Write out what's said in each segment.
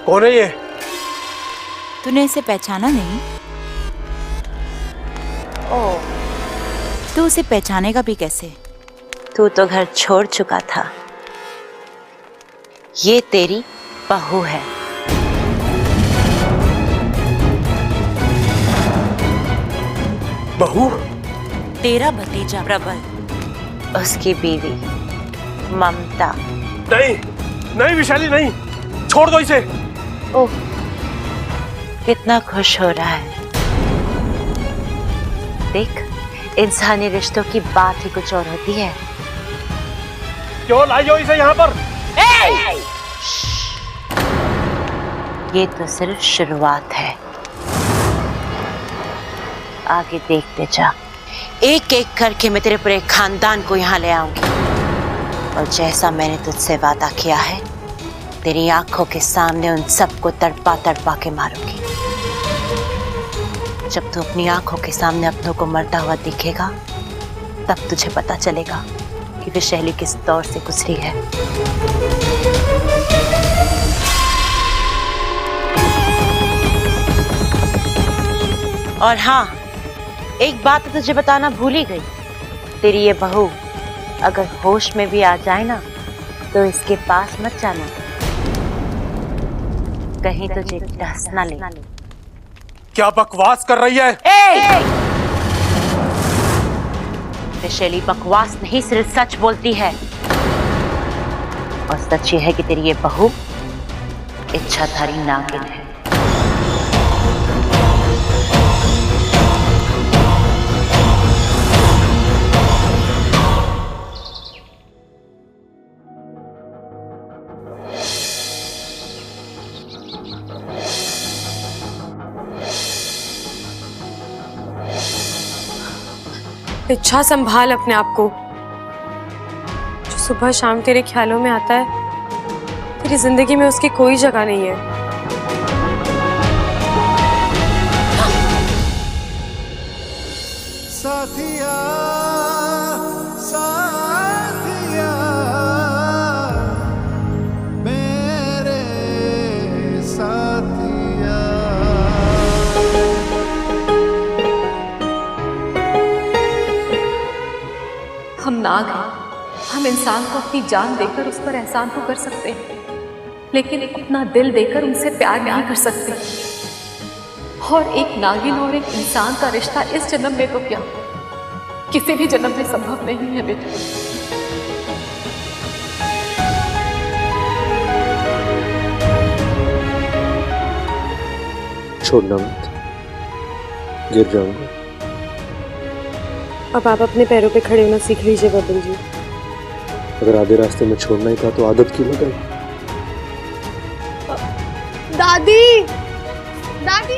कौन है ये? तूने इसे पहचाना नहीं? ओह, तू उसे पहचानेगा भी कैसे? तू तो घर छोड़ चुका था। ये तेरी बहू है। बहू? तेरा भतीजा प्रबल, उसकी बीवी ममता। नहीं नहीं विशाली, नहीं, छोड़ दो इसे। ओह, कितना खुश हो रहा है। देख, इंसानी रिश्तों की बात ही कुछ और होती है। क्यों लाई हो इसे यहाँ पर? ये तो सिर्फ शुरुआत है, आगे देखते जा। एक एक करके मैं तेरे पूरे खानदान को यहाँ ले आऊंगी, और जैसा मैंने तुझसे वादा किया है, तेरी आंखों के सामने उन सबको तड़पा तड़पा के मारूंगी। जब तू अपनी आंखों के सामने अपनों को मरता हुआ दिखेगा, तब तुझे पता चलेगा कि विशाली किस दौर से गुजरी है। और हाँ, एक बात तो तुझे बताना भूल ही गई। तेरी ये बहू अगर होश में भी आ जाए ना, तो इसके पास मत जाना, कहीं तुझे डस ना ले। क्या बकवास कर रही है? विशाली बकवास नहीं, सिर्फ सच बोलती है। और सच ये है कि तेरी ये बहू इच्छाधारी नागिन है। इच्छा, संभाल अपने आप को। जो सुबह शाम तेरे ख्यालों में आता है, तेरी जिंदगी में उसकी कोई जगह नहीं है। साथिया, साथिया, मेरे साथिया। हम नाग हैं, हम इंसान को अपनी जान देकर उस पर एहसान तो कर सकते हैं, लेकिन अपना दिल देकर उनसे प्यार नहीं कर सकते। और एक नागिन और एक इंसान का रिश्ता इस जन्म में तो क्या, किसी भी जन्म में संभव नहीं है बेटा। छोड़ना मत, गिर जाऊंगा। अब आप अपने पैरों पे खड़े होना सीख लीजिए बबल जी। अगर आधे रास्ते में छोड़ना ही था तो आदत क्यों लगाई? दादी, दादी,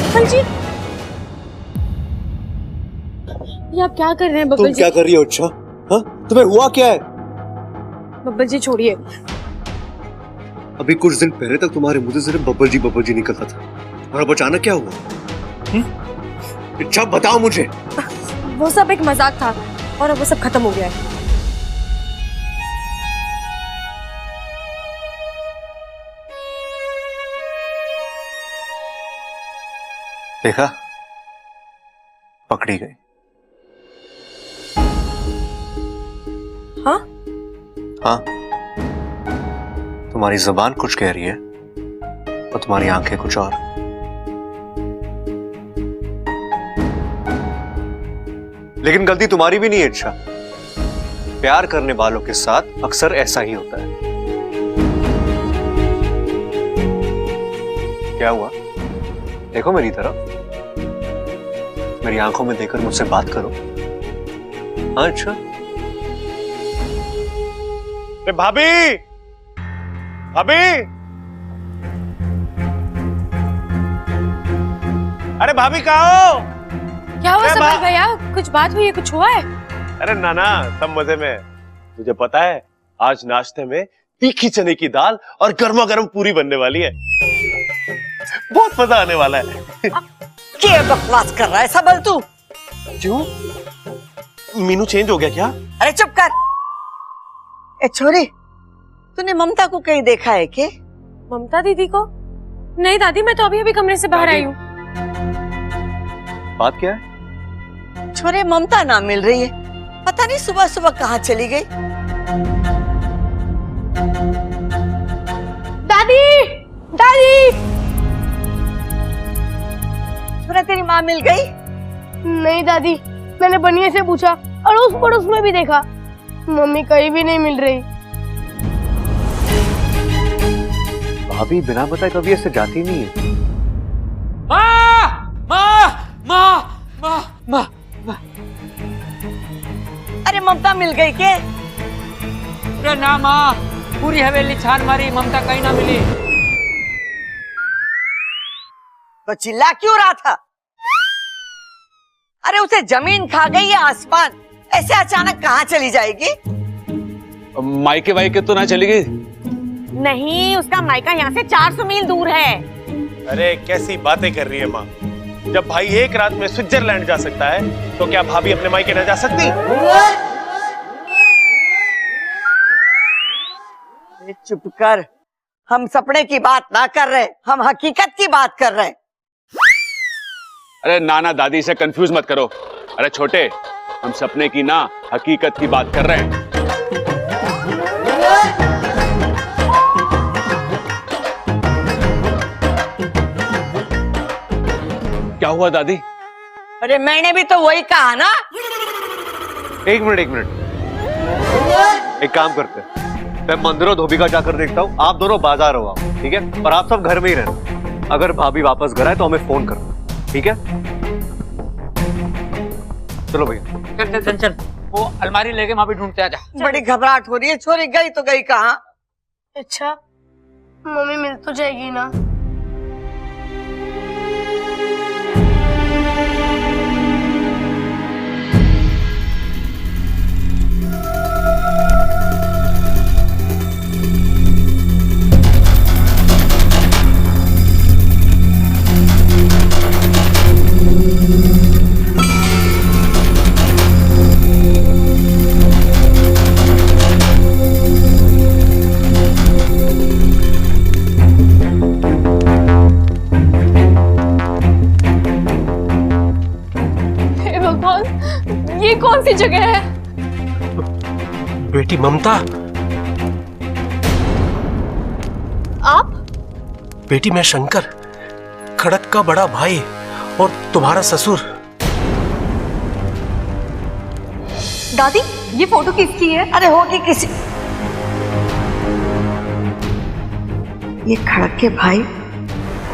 बबल जी, ये आप क्या कर रहे हैं बबल तुम जी? क्या कर रही हो? अच्छा, हाँ, तुम्हें हुआ क्या है? बबल जी छोड़िए। अभी कुछ दिन पहले तक तुम्हारे मुंह से सिर्फ बब्बल जी निकलता था, और अब अचानक क्या हुआ? अच्छा बताओ मुझे। वो सब एक मजाक था, और अब वो सब खत्म हो गया है। देखा, पकड़ी गई। हाँ? हाँ, तुम्हारी जुबान कुछ कह रही है और तुम्हारी आंखें कुछ और। लेकिन गलती तुम्हारी भी नहीं है। अच्छा, प्यार करने वालों के साथ अक्सर ऐसा ही होता है। क्या हुआ? देखो मेरी तरफ, मेरी आंखों में देखकर मुझसे बात करो। हाँ, अच्छा। अरे भाभी, भाभी, अरे भाभी कहाँ हो? क्या हुआ समर भैया? कुछ बात हुई है? कुछ हुआ है? अरे नाना, सब मजे में। तुझे पता है, आज नाश्ते में तीखी चने की दाल और गर्मा गर्म पूरी बनने वाली है। बहुत मजा आने वाला है। क्या बकवास कर रहा है सबल तू? क्यों? मीनू चेंज हो गया क्या? अरे चुप कर। ए छोरी, तूने ममता को कहीं देखा है के? ममता दीदी को? नहीं दादी, मैं तो अभी अभी कमरे से बाहर आई हूँ। बात क्या है? छोरे ममता ना मिल रही है, पता नहीं सुबह सुबह कहाँ चली गई। दादी, दादी। छोरा तेरी माँ मिल गई? नहीं दादी, मैंने बनिए से पूछा, अड़ोस पड़ोस में भी देखा, मम्मी कहीं भी नहीं मिल रही। भाभी बिना बताए कभी ऐसे जाती नहीं है। माँ माँ माँ माँ माँ माँ। अरे ममता मिल गई के? अरे ना माँ, पूरी हवेली छान मारी, ममता कहीं ना मिली। तो चिल्ला क्यों रहा था? अरे उसे जमीन खा गई या आसमान? ऐसे अचानक कहाँ चली जाएगी? मायके वायके तो ना चली गई? नहीं, उसका मायका यहाँ से 400 मील दूर है। अरे कैसी बातें कर रही है माँ। जब भाई एक रात में स्विट्जरलैंड जा सकता है तो क्या भाभी अपने मायके न जा सकती? चुप कर, हम सपने की बात ना कर रहे, हम हकीकत की बात कर रहे हैं। अरे नाना दादी से कंफ्यूज मत करो। अरे छोटे, हम सपने की ना हकीकत की बात कर रहे हैं। क्या हुआ दादी? अरे मैंने भी तो वही कहा ना। एक मिनट, एक काम करते हैं, मैं मंदिर और धोबी का जाकर देखता हूँ, आप दोनों बाजार हो आओ, ठीक है? और आप सब घर में ही रहना। अगर भाभी वापस घर आए तो हमें फोन करना, ठीक है? चलो भैया। चल चल चल, वो अलमारी लेके वहां भी ढूंढते आ जा। बड़ी घबराहट हो रही है, छोरी गई तो गई कहाँ? अच्छा, मम्मी मिल तो जाएगी ना? ये कौन सी जगह है? बेटी ममता, आप? बेटी मैं शंकर, खड़क का बड़ा भाई और तुम्हारा ससुर। दादी, ये फोटो किसकी है? अरे होगी किसी। ये खड़क के भाई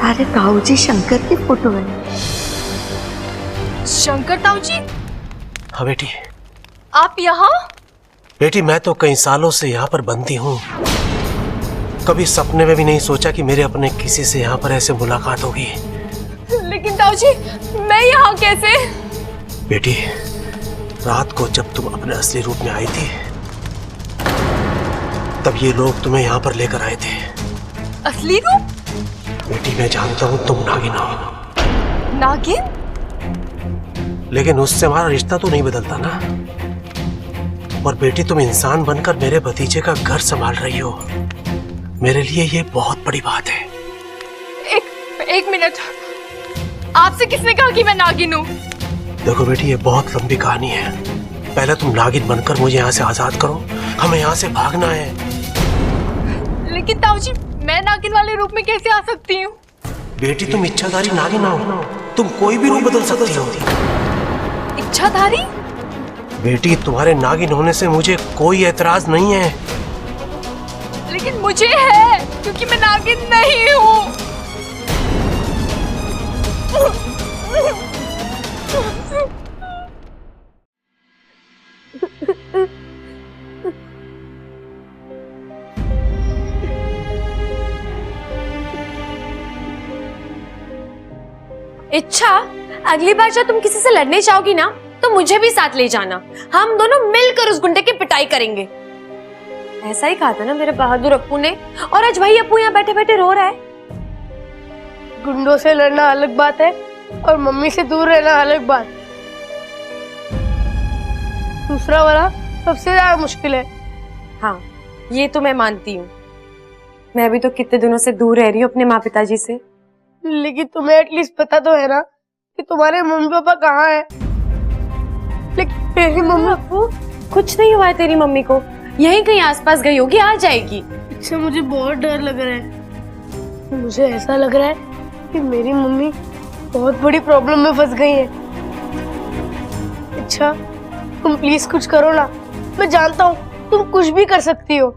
अरे ताऊजी शंकर की फोटो है। शंकर ताऊजी? हाँ बेटी। आप यहाँ? बेटी मैं तो कई सालों से यहाँ पर बंदी हूँ, कभी सपने में भी नहीं सोचा कि मेरे अपने किसी से यहाँ पर ऐसे मुलाकात होगी। लेकिन ताऊजी, मैं यहाँ कैसे? बेटी रात को जब तुम अपने असली रूप में आई थी, तब ये लोग तुम्हें यहाँ पर लेकर आए थे। असली रूप? बेटी मैं जानता हूँ तुम नागिन हो। नागिन? लेकिन उससे हमारा रिश्ता तो नहीं बदलता ना। और बेटी तुम इंसान बनकर मेरे भतीजे का घर संभाल रही हो, मेरे लिए ये बहुत बड़ी बात है। एक मिनट, आपसे किसने कहा कि मैं नागिन हूँ? देखो बेटी ये बहुत लंबी कहानी है, पहले तुम नागिन बनकर मुझे यहाँ से आजाद करो, हमें यहाँ से भागना है। लेकिन ताऊजी, मैं नागिन वाले रूप में कैसे आ सकती हूँ? बेटी तुम इच्छाधारी नागिन हो, तुम कोई भी रूप बदल सकती हो। इच्छाधारी? बेटी तुम्हारे नागिन होने से मुझे कोई एतराज नहीं है। लेकिन मुझे है, क्योंकि मैं नागिन नहीं हूँ। इच्छा, अगली बार जब तुम किसी से लड़ने जाओगी ना, तो मुझे भी साथ ले जाना, हम दोनों मिलकर उस गुंडे की पिटाई करेंगे। ऐसा ही कहा था ना मेरे बहादुर अप्पू ने, और आज वही अप्पू यहाँ बैठे बैठे रो रहा है। गुंडों से लड़ना अलग बात है और मम्मी से दूर रहना अलग बात। दूसरा वाला सबसे ज्यादा मुश्किल है। हाँ, ये तो मैं मानती हूँ। मैं भी तो कितने दिनों से दूर रह रही हूँ अपने माँ पिताजी से। लेकिन तुम्हें एटलीस्ट पता तो है ना कि तुम्हारे मम्मी पापा कहाँ है। लेकिन मेरी मम्मी अप्पू, कुछ नहीं हुआ है तेरी मम्मी को, यहीं कहीं आसपास गई होगी, आ जाएगी। इससे मुझे बहुत डर लग रहा है। मुझे ऐसा लग रहा है कि मेरी मम्मी बहुत बड़ी प्रॉब्लम में फंस गई है। अच्छा, तुम प्लीज कुछ करो ना। मैं जानता हूँ तुम कुछ भी कर सकती हो।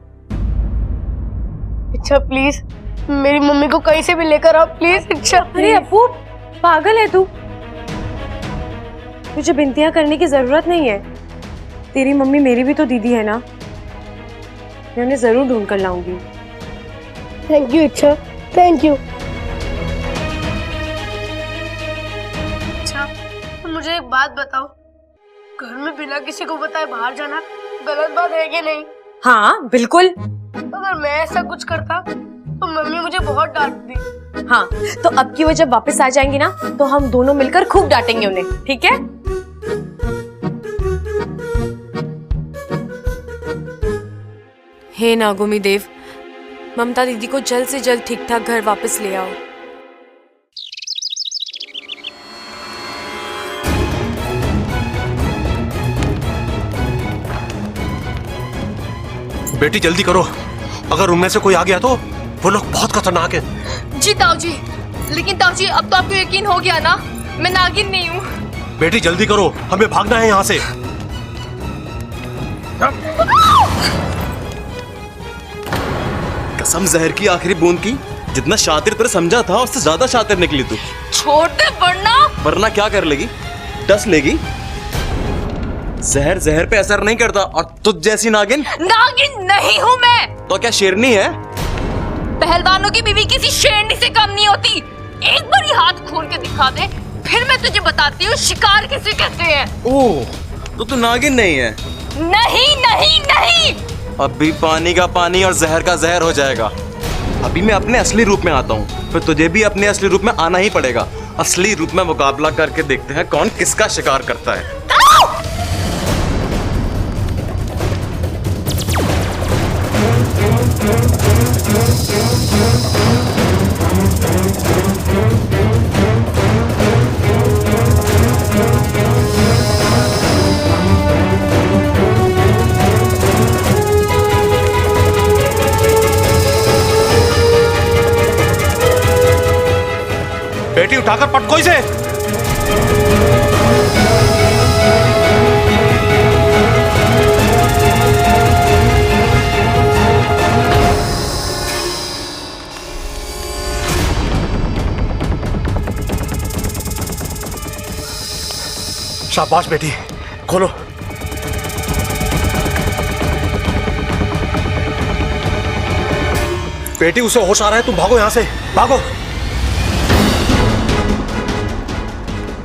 अच्छा प्लीज मेरी मम्मी को कहीं से भी लेकर आओ प्लीज। अच्छा अरे अप्पू, पागल है तू? तुझे बिनतियां करने की जरूरत नहीं है। तेरी मम्मी मेरी भी तो दीदी है ना, मैं उन्हें जरूर ढूंढ कर लाऊंगी। थैंक यू इच्छा, थैंक यू। अच्छा तो मुझे एक बात बताओ, घर में बिना किसी को बताए बाहर जाना गलत बात है कि नहीं? हाँ बिल्कुल। अगर मैं ऐसा कुछ करता तो मम्मी मुझे बहुत डांटती। हाँ तो अब की वो जब वापस आ जाएंगी ना तो हम दोनों मिलकर खूब डांटेंगे उन्हें, ठीक है? हे नागोमी देव, ममता दीदी को जल्द से जल्द ठीक ठाक घर वापस ले आओ। बेटी जल्दी करो, अगर उनमें से कोई आ गया तो वो लोग बहुत खतरनाक हैं। जी ताऊ जी, लेकिन ताऊ जी अब तो आपको यकीन हो गया ना, मैं नागिन नहीं हूँ। बेटी जल्दी करो, हमें भागना है यहाँ से। कसम जहर की आखिरी बूंद की, जितना शातिर तेरे समझा था उससे ज्यादा शातिर निकली तू। छोड़ दे वरना क्या कर लेगी? डस लेगी। जहर जहर पे असर नहीं करता, और तुझ जैसी नागिन नहीं हूँ मैं। तो क्या शेरनी है? पहलवानों की बीवी किसी शेरनी से कम नहीं होती। एक बार ही हाथ खोल के दिखा दे, फिर मैं तुझे बताती हूँ शिकार किसे कहते हैं। ओह, तो तू नागिन नहीं है? नहीं नहीं नहीं। अभी पानी का पानी और जहर का जहर हो जाएगा। अभी मैं अपने असली रूप में आता हूँ, फिर तुझे भी अपने असली रूप में आना ही पड़ेगा। असली रूप में मुकाबला करके देखते हैं कौन किसका शिकार करता है। बेटी उठाकर पटको इसे। शाबाश बेटी, खोलो। बेटी उसे होश आ रहा है, तुम भागो यहां से, भागो।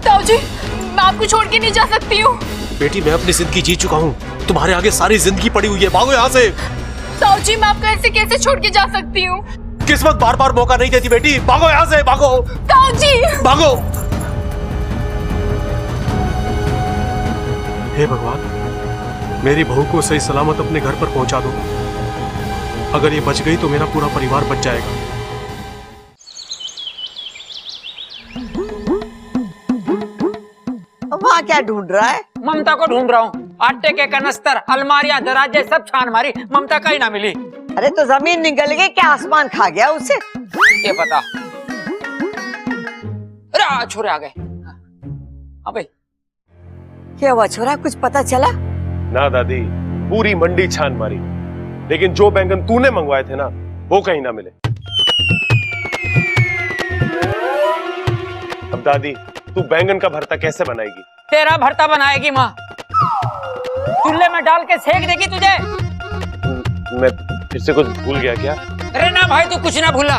ताऊ जी, मैं आपको छोड़ के नहीं जा सकती हूँ। बेटी मैं अपनी जिंदगी जी चुका हूँ, तुम्हारे आगे सारी जिंदगी पड़ी हुई है, भागो यहाँ से। ताऊ जी, मैं आपको ऐसे कैसे छोड़ के जा सकती हूँ? किस्मत बार बार मौका नहीं देती बेटी, भागो यहाँ से, भागो। ताऊ जी, भागो। हे भगवान, मेरी बहू को सही सलामत अपने घर पर पहुंचा दो। अगर ये बच गई तो मेरा पूरा परिवार बच जाएगा। वहाँ क्या ढूंढ रहा है? ममता को ढूंढ रहा हूँ। आटे के कनस्तर, अलमारियां, दराजे सब छान मारी, ममता कहीं ना मिली। अरे तो जमीन निकल गई क्या, आसमान खा गया उसे? ये पता। अरे छोरे आ गए। हाँ भाई, क्या हुआ छोरा, कुछ पता चला? ना दादी, पूरी मंडी छान मारी, लेकिन जो बैंगन तूने मंगवाए थे ना वो कहीं ना मिले। अब दादी, तू बैंगन का भरता कैसे बनाएगी? तेरा भरता बनाएगी माँ, चूल्हे में डाल के सेक देगी तुझे। मैं फिर से कुछ भूल गया क्या? अरे ना भाई, तू कुछ ना भूला।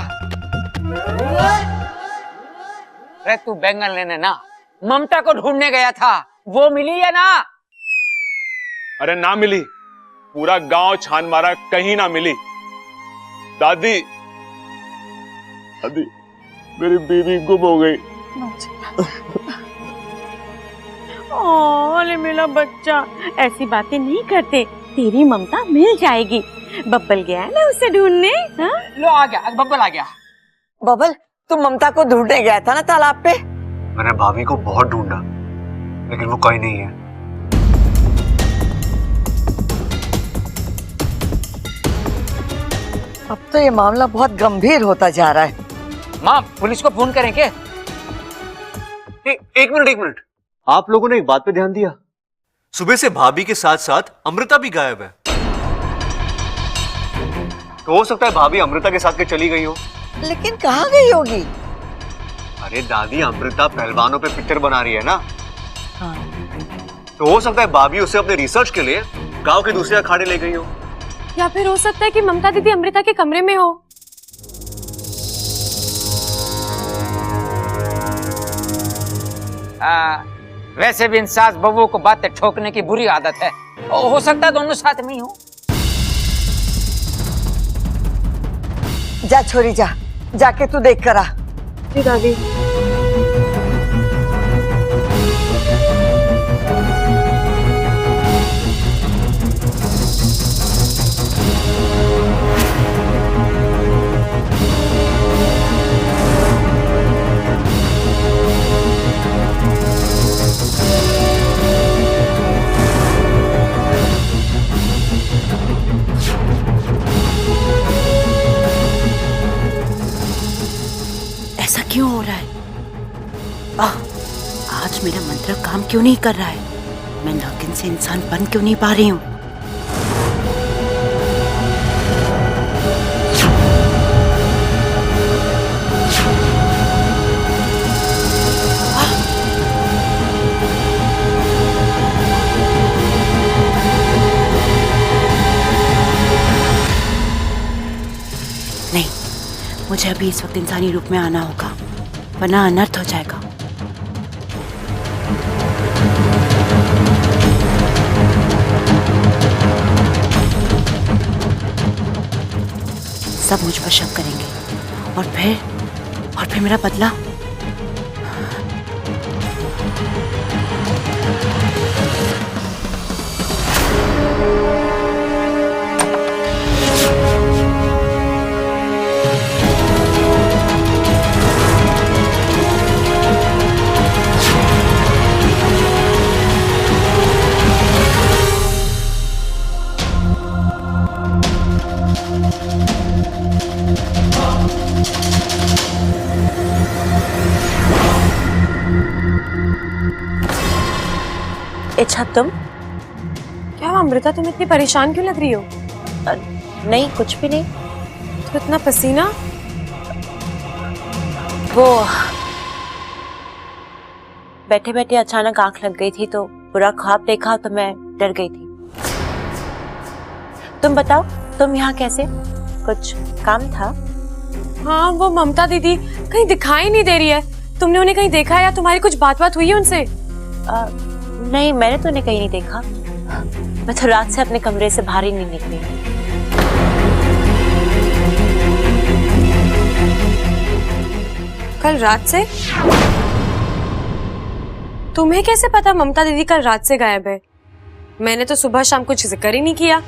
अरे तू बैंगन लेने ना ममता को ढूंढने गया था, वो मिली या ना? अरे ना मिली, पूरा गांव छान मारा, कहीं ना मिली। दादी, दादी, मेरी बीवी गुम हो गई। अरे मेरा बच्चा, ऐसी बातें नहीं करते, तेरी ममता मिल जाएगी। बब्बल गया है ना उसे ढूंढने। हाँ? लो आ गया, बब्बल आ गया। बबल, तू ममता को ढूंढने गया था ना तालाब पे? मैंने भाभी को बहुत ढूंढा लेकिन वो कहीं नहीं है। अब तो ये मामला बहुत गंभीर होता जा रहा है। माँ पुलिस को फोन करें क्या? एक मिनट, आप लोगों ने एक बात पे ध्यान दिया? सुबह से भाभी के साथ साथ अमृता भी गायब है। तो हो सकता है भाभी अमृता के साथ के चली गई हो। लेकिन कहाँ गई होगी? अरे दादी, अमृता पहलवानों पे पिक्चर बना रही है ना। हाँ। तो हो सकता है भाभी उसे अपने रिसर्च के लिए गांव के दूसरे अखाड़े ले गई हो। या फिर हो सकता है कि ममता दीदी अमृता के कमरे में हो। वैसे भी इन सास बहू को बातें ठोकने की बुरी आदत है। हो सकता है दोनों साथ में ही हो। जा छोरी जा, जाके तू देख कर आ। जी दादी। ऐसा क्यों हो रहा है? आज मेरा मंत्र काम क्यों नहीं कर रहा है? मैं नागिन से इंसान बन क्यों नहीं पा रही हूँ? नहीं, मुझे अभी इस वक्त इंसानी रूप में आना होगा वरना अनर्थ हो जाएगा। सब मुझ पर शक करेंगे और फिर मेरा बदला। अच्छा तुम? क्या हुआ अमृता, तुम इतनी परेशान क्यों लग रही हो? नहीं कुछ भी नहीं। तो इतना पसीना? वो बैठे बैठे अचानक आंख लग गई थी तो बुरा ख्वाब देखा तो मैं डर गई थी। तुम बताओ, तुम यहाँ कैसे? कुछ काम था? हाँ, वो ममता दीदी कहीं दिखाई नहीं दे रही है। तुमने उन्हें कहीं देखा है या तुम्हारी कुछ बात हुई है उनसे? नहीं, मैंने तो उन्हें कहीं नहीं देखा। मैं तो रात से अपने कमरे से बाहर ही नहीं निकली। कल रात से? तुम्हें कैसे पता ममता दीदी कल रात से गायब है? मैंने तो सुबह शाम कुछ जिक्र ही नहीं किया।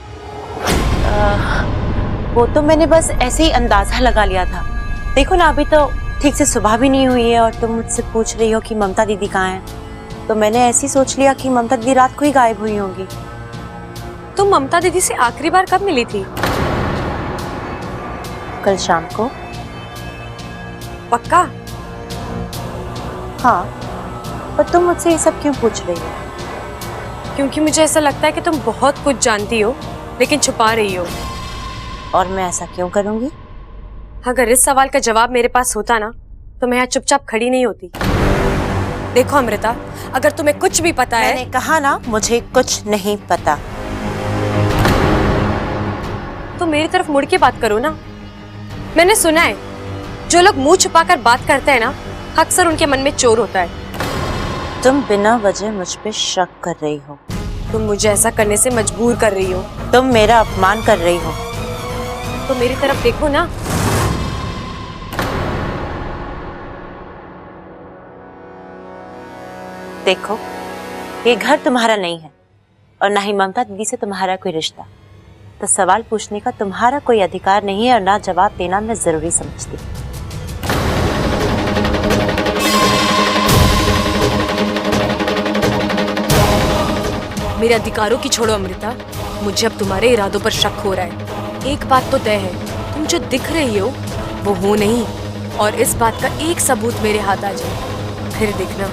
वो तो मैंने बस ऐसे ही अंदाजा लगा लिया था। देखो ना, अभी तो ठीक से सुबह भी नहीं हुई है और तुम मुझसे पूछ रही हो कि ममता दीदी कहाँ है, तो मैंने ऐसे ही सोच लिया कि ममता दीदी रात को ही गायब हुई होंगी। तुम ममता दीदी से आखिरी बार कब मिली थी? कल शाम को। पक्का? हाँ, पर तुम मुझसे ये सब क्यों पूछ रही हो? क्योंकि मुझे ऐसा लगता है कि तुम बहुत कुछ जानती हो लेकिन छुपा रही हो। और मैं ऐसा क्यों करूंगी? अगर इस सवाल का जवाब मेरे पास होता ना तो मैं यहाँ चुपचाप खड़ी नहीं होती। देखो अमृता, अगर तुम्हें कुछ भी पता है। मैंने कहा ना, मुझे कुछ नहीं पता। तो मेरी तरफ मुड़ के बात करो ना। मैंने सुना है जो लोग मुंह छुपाकर बात करते हैं ना, अक्सर उनके मन में चोर होता है। तुम बिना वजह मुझ पे शक कर रही हो। तुम मुझे ऐसा करने से मजबूर कर रही हो। तुम मेरा अपमान कर रही हो। तो मेरी तरफ देखो ना। देखो, ये घर तुम्हारा नहीं है और ना ही ममता दीदी से तुम्हारा कोई रिश्ता। तो सवाल पूछने का तुम्हारा कोई अधिकार नहीं है और ना जवाब देना मैं जरूरी समझती। मेरे अधिकारों की छोड़ो अमृता, मुझे अब तुम्हारे इरादों पर शक हो रहा है। एक बात तो तय है, तुम जो दिख रही हो वो हो नहीं, और इस बात का एक सबूत मेरे हाथ आ जाए, फिर देखना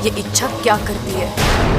ये इच्छा क्या करती है।